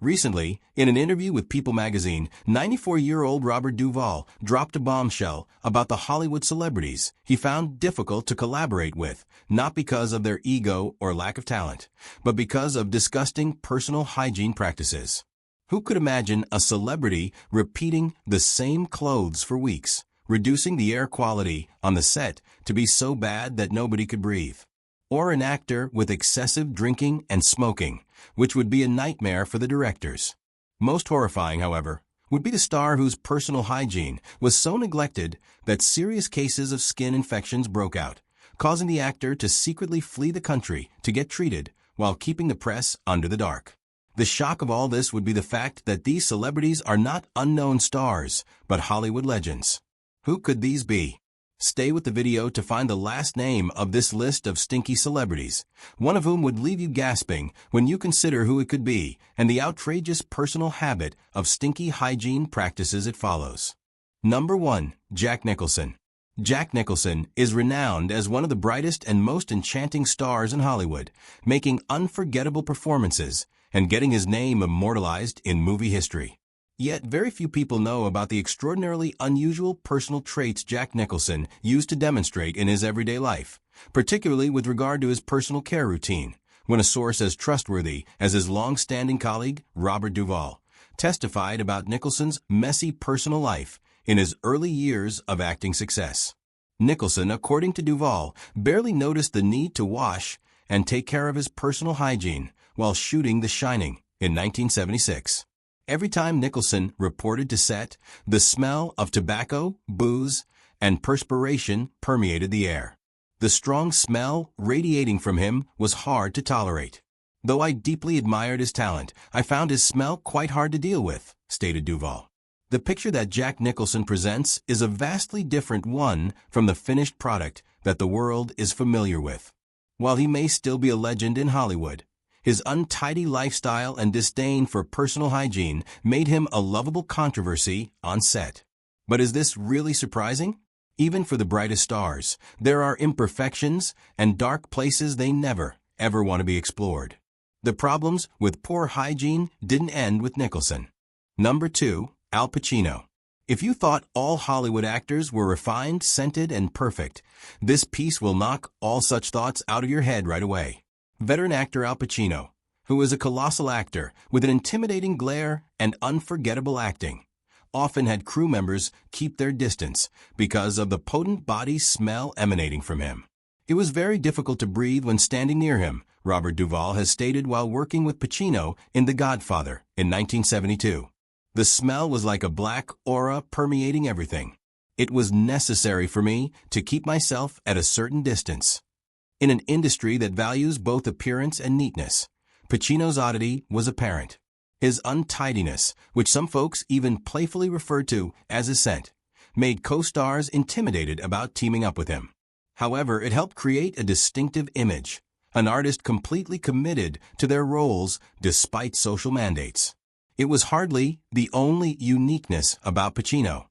Recently, in an interview with People magazine, 94-year-old Robert Duvall dropped a bombshell about the Hollywood celebrities he found difficult to collaborate with, not because of their ego or lack of talent, but because of disgusting personal hygiene practices. Who could imagine a celebrity repeating the same clothes for weeks, reducing the air quality on the set to be so bad that nobody could breathe? Or an actor with excessive drinking and smoking, which would be a nightmare for the directors. Most horrifying, however, would be the star whose personal hygiene was so neglected that serious cases of skin infections broke out, causing the actor to secretly flee the country to get treated while keeping the press under the dark. The shock of all this would be the fact that these celebrities are not unknown stars, but Hollywood legends. Who could these be? Stay with the video to find the last name of this list of stinky celebrities, one of whom would leave you gasping when you consider who it could be and the outrageous personal habit of stinky hygiene practices it follows. Number 1. Jack Nicholson. Jack Nicholson is renowned as one of the brightest and most enchanting stars in Hollywood, making unforgettable performances and getting his name immortalized in movie history. Yet very few people know about the extraordinarily unusual personal traits Jack Nicholson used to demonstrate in his everyday life, particularly with regard to his personal care routine, when a source as trustworthy as his long-standing colleague, Robert Duvall, testified about Nicholson's messy personal life in his early years of acting success. Nicholson, according to Duvall, barely noticed the need to wash and take care of his personal hygiene while shooting The Shining in 1976. Every time Nicholson reported to set, the smell of tobacco, booze, and perspiration permeated the air. The strong smell radiating from him was hard to tolerate. Though I deeply admired his talent, I found his smell quite hard to deal with, stated Duvall. The picture that Jack Nicholson presents is a vastly different one from the finished product that the world is familiar with. While he may still be a legend in Hollywood, his untidy lifestyle and disdain for personal hygiene made him a lovable controversy on set. But is this really surprising? Even for the brightest stars, there are imperfections and dark places they never, ever want to be explored. The problems with poor hygiene didn't end with Nicholson. Number 2. Al Pacino. If you thought all Hollywood actors were refined, scented, and perfect, this piece will knock all such thoughts out of your head right away. Veteran actor Al Pacino, who is a colossal actor with an intimidating glare and unforgettable acting, often had crew members keep their distance because of the potent body smell emanating from him. It was very difficult to breathe when standing near him, Robert Duvall has stated while working with Pacino in The Godfather in 1972. The smell was like a black aura permeating everything. It was necessary for me to keep myself at a certain distance. In an industry that values both appearance and neatness, Pacino's oddity was apparent. His untidiness, which some folks even playfully referred to as a scent, made co-stars intimidated about teaming up with him. However, it helped create a distinctive image, an artist completely committed to their roles despite social mandates. It was hardly the only uniqueness about Pacino.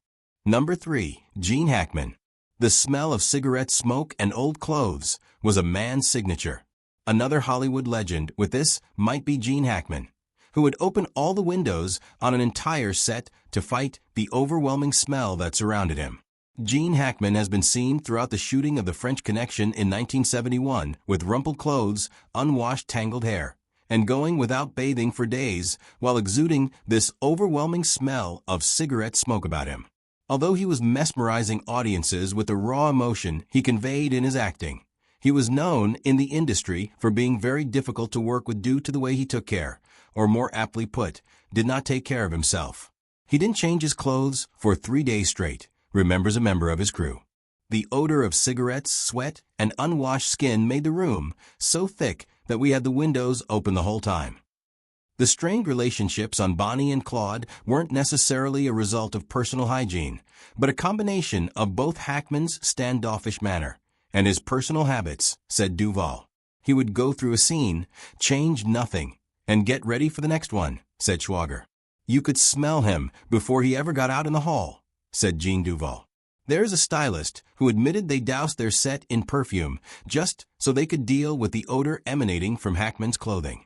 Number 3. Gene Hackman. The smell of cigarette smoke and old clothes was a man's signature. Another Hollywood legend with this might be Gene Hackman, who would open all the windows on an entire set to fight the overwhelming smell that surrounded him. Gene Hackman has been seen throughout the shooting of The French Connection in 1971 with rumpled clothes, unwashed tangled hair, and going without bathing for days while exuding this overwhelming smell of cigarette smoke about him. Although he was mesmerizing audiences with the raw emotion he conveyed in his acting, he was known in the industry for being very difficult to work with due to the way he took care, or more aptly put, did not take care of himself. He didn't change his clothes for 3 days straight, remembers a member of his crew. The odor of cigarettes, sweat, and unwashed skin made the room so thick that we had the windows open the whole time. The strained relationships on Bonnie and Claude weren't necessarily a result of personal hygiene, but a combination of both Hackman's standoffish manner and his personal habits, said Duvall. He would go through a scene, change nothing, and get ready for the next one, said Schwager. You could smell him before he ever got out in the hall, said Gene Duvall. There's a stylist who admitted they doused their set in perfume just so they could deal with the odor emanating from Hackman's clothing.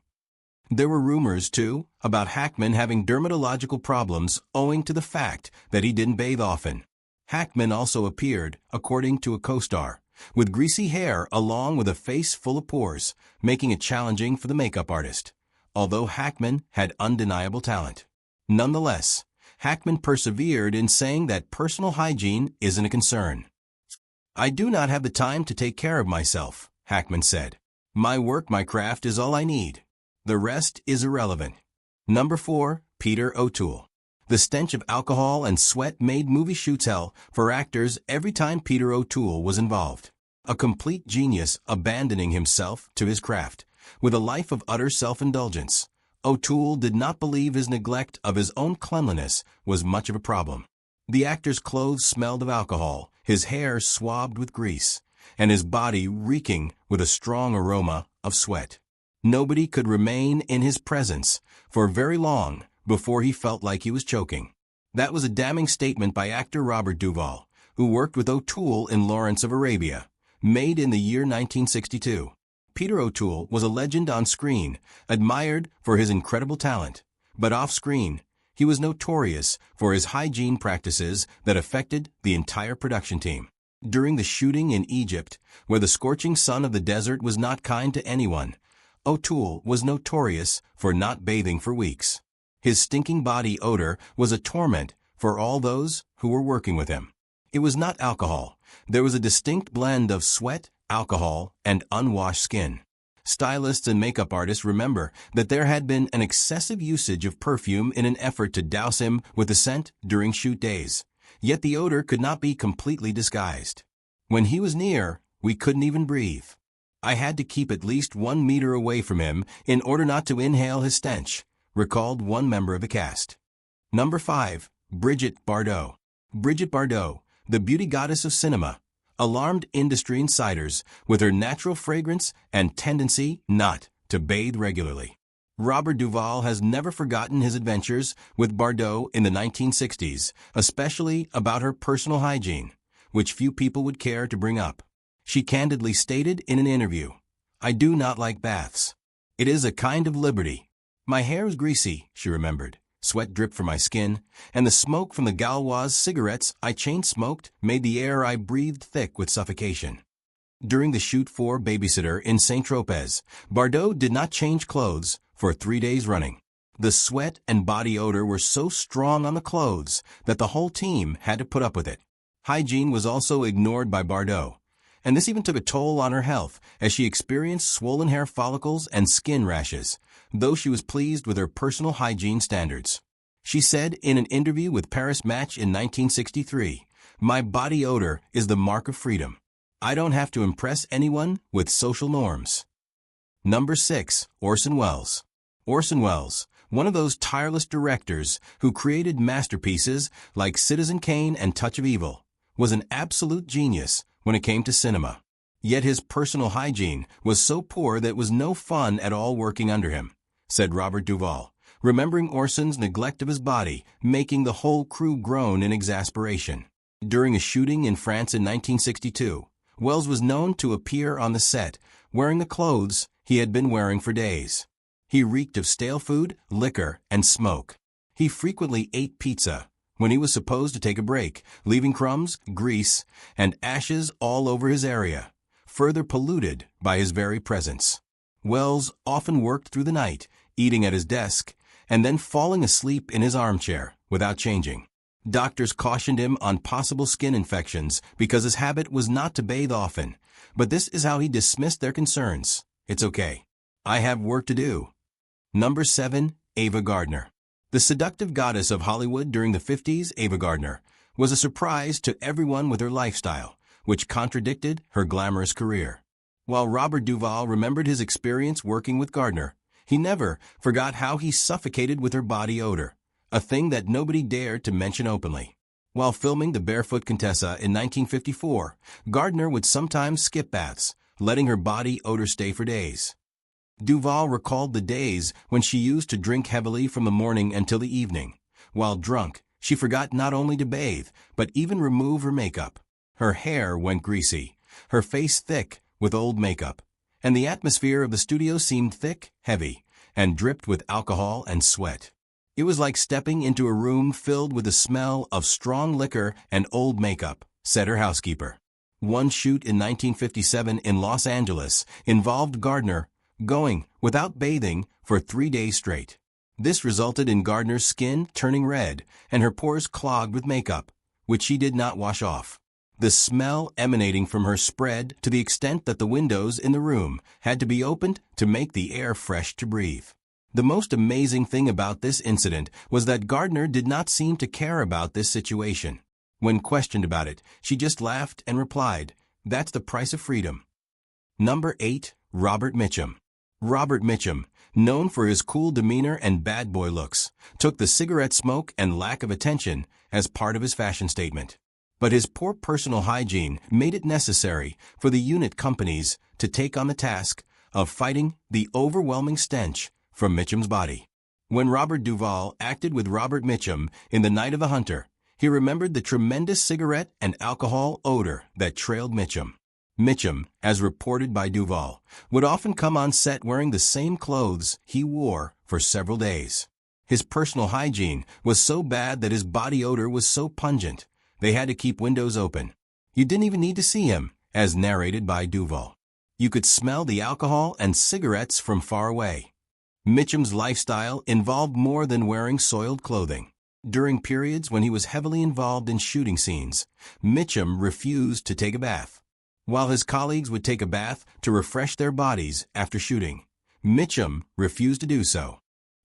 There were rumors, too, about Hackman having dermatological problems owing to the fact that he didn't bathe often. Hackman also appeared, according to a co-star, with greasy hair along with a face full of pores, making it challenging for the makeup artist, although Hackman had undeniable talent. Nonetheless, Hackman persevered in saying that personal hygiene isn't a concern. "I do not have the time to take care of myself," Hackman said. "My work, my craft is all I need. The rest is irrelevant." Number 4. Peter O'Toole. The stench of alcohol and sweat made movie shoots hell for actors every time Peter O'Toole was involved. A complete genius abandoning himself to his craft, with a life of utter self-indulgence, O'Toole did not believe his neglect of his own cleanliness was much of a problem. The actor's clothes smelled of alcohol, his hair swabbed with grease, and his body reeking with a strong aroma of sweat. Nobody could remain in his presence for very long before he felt like he was choking. That was a damning statement by actor Robert Duvall, who worked with O'Toole in Lawrence of Arabia, made in the year 1962. Peter O'Toole was a legend on screen, admired for his incredible talent, but off-screen, he was notorious for his hygiene practices that affected the entire production team. During the shooting in Egypt, where the scorching sun of the desert was not kind to anyone, O'Toole was notorious for not bathing for weeks. His stinking body odor was a torment for all those who were working with him. It was not alcohol. There was a distinct blend of sweat, alcohol, and unwashed skin. Stylists and makeup artists remember that there had been an excessive usage of perfume in an effort to douse him with the scent during shoot days. Yet the odor could not be completely disguised. "When he was near, we couldn't even breathe. I had to keep at least 1 meter away from him in order not to inhale his stench," recalled one member of the cast. Number 5. Brigitte Bardot. Brigitte Bardot, the beauty goddess of cinema, alarmed industry insiders with her natural fragrance and tendency not to bathe regularly. Robert Duvall has never forgotten his adventures with Bardot in the 1960s, especially about her personal hygiene, which few people would care to bring up. She candidly stated in an interview, "I do not like baths. It is a kind of liberty. My hair is greasy," she remembered. "Sweat dripped from my skin, and the smoke from the Gauloise cigarettes I chain-smoked made the air I breathed thick with suffocation." During the shoot for Babysitter in Saint-Tropez, Bardot did not change clothes for 3 days running. The sweat and body odor were so strong on the clothes that the whole team had to put up with it. Hygiene was also ignored by Bardot, and this even took a toll on her health as she experienced swollen hair follicles and skin rashes, though she was pleased with her personal hygiene standards. She said in an interview with Paris Match in 1963, "My body odor is the mark of freedom. I don't have to impress anyone with social norms." Number 6. Orson Welles. Orson Welles, one of those tireless directors who created masterpieces like Citizen Kane and Touch of Evil, was an absolute genius when it came to cinema. Yet his personal hygiene was so poor that it was no fun at all working under him, said Robert Duvall, remembering Orson's neglect of his body, making the whole crew groan in exasperation. During a shooting in France in 1962, Welles was known to appear on the set wearing the clothes he had been wearing for days. He reeked of stale food, liquor, and smoke. He frequently ate pizza when he was supposed to take a break, leaving crumbs, grease, and ashes all over his area, further polluted by his very presence. Welles often worked through the night, eating at his desk, and then falling asleep in his armchair without changing. Doctors cautioned him on possible skin infections because his habit was not to bathe often, but this is how he dismissed their concerns. "It's okay. I have work to do." Number 7. Ava Gardner. The seductive goddess of Hollywood during the 50s, Ava Gardner, was a surprise to everyone with her lifestyle, which contradicted her glamorous career. While Robert Duvall remembered his experience working with Gardner, he never forgot how he suffocated with her body odor, a thing that nobody dared to mention openly. While filming The Barefoot Contessa in 1954, Gardner would sometimes skip baths, letting her body odor stay for days. Duvall recalled the days when she used to drink heavily from the morning until the evening. While drunk, she forgot not only to bathe, but even remove her makeup. Her hair went greasy, her face thick with old makeup, and the atmosphere of the studio seemed thick, heavy, and dripped with alcohol and sweat. It was like stepping into a room filled with the smell of strong liquor and old makeup, said her housekeeper. One shoot in 1957 in Los Angeles involved Gardner going without bathing for 3 days straight. This resulted in Gardner's skin turning red and her pores clogged with makeup, which she did not wash off. The smell emanating from her spread to the extent that the windows in the room had to be opened to make the air fresh to breathe. The most amazing thing about this incident was that Gardner did not seem to care about this situation. When questioned about it, she just laughed and replied, "That's the price of freedom." Number 8. Robert Mitchum. Robert Mitchum, known for his cool demeanor and bad boy looks, took the cigarette smoke and lack of attention as part of his fashion statement. But his poor personal hygiene made it necessary for the unit companies to take on the task of fighting the overwhelming stench from Mitchum's body. When Robert Duvall acted with Robert Mitchum in The Night of the Hunter, he remembered the tremendous cigarette and alcohol odor that trailed Mitchum. Mitchum, as reported by Duvall, would often come on set wearing the same clothes he wore for several days. His personal hygiene was so bad that his body odor was so pungent, they had to keep windows open. You didn't even need to see him, as narrated by Duvall. You could smell the alcohol and cigarettes from far away. Mitchum's lifestyle involved more than wearing soiled clothing. During periods when he was heavily involved in shooting scenes, Mitchum refused to take a bath. While his colleagues would take a bath to refresh their bodies after shooting, Mitchum refused to do so.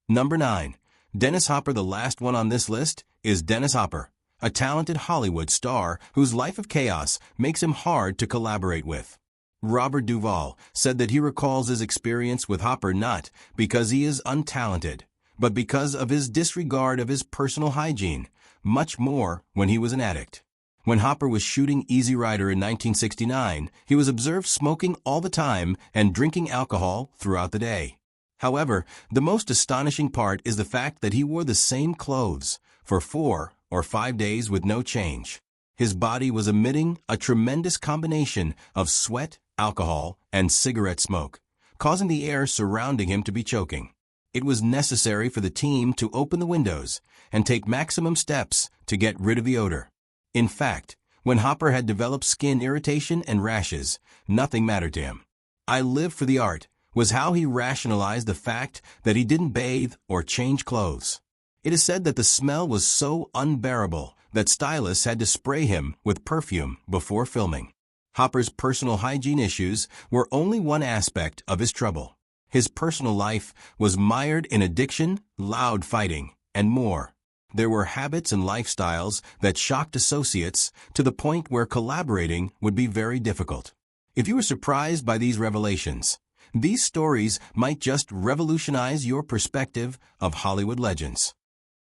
Number 9. Dennis Hopper. The last one on this list is Dennis Hopper, a talented Hollywood star whose life of chaos makes him hard to collaborate with. Robert Duvall said that he recalls his experience with Hopper not because he is untalented, but because of his disregard of his personal hygiene, much more when he was an addict. When Hopper was shooting Easy Rider in 1969, he was observed smoking all the time and drinking alcohol throughout the day. However, the most astonishing part is the fact that he wore the same clothes for 4 or 5 days with no change. His body was emitting a tremendous combination of sweat, alcohol, and cigarette smoke, causing the air surrounding him to be choking. It was necessary for the team to open the windows and take maximum steps to get rid of the odor. In fact, when Hopper had developed skin irritation and rashes, nothing mattered to him. "I live for the art," was how he rationalized the fact that he didn't bathe or change clothes. It is said that the smell was so unbearable that stylists had to spray him with perfume before filming. Hopper's personal hygiene issues were only one aspect of his trouble. His personal life was mired in addiction, loud fighting, and more. There were habits and lifestyles that shocked associates to the point where collaborating would be very difficult. If you were surprised by these revelations, these stories might just revolutionize your perspective of Hollywood legends.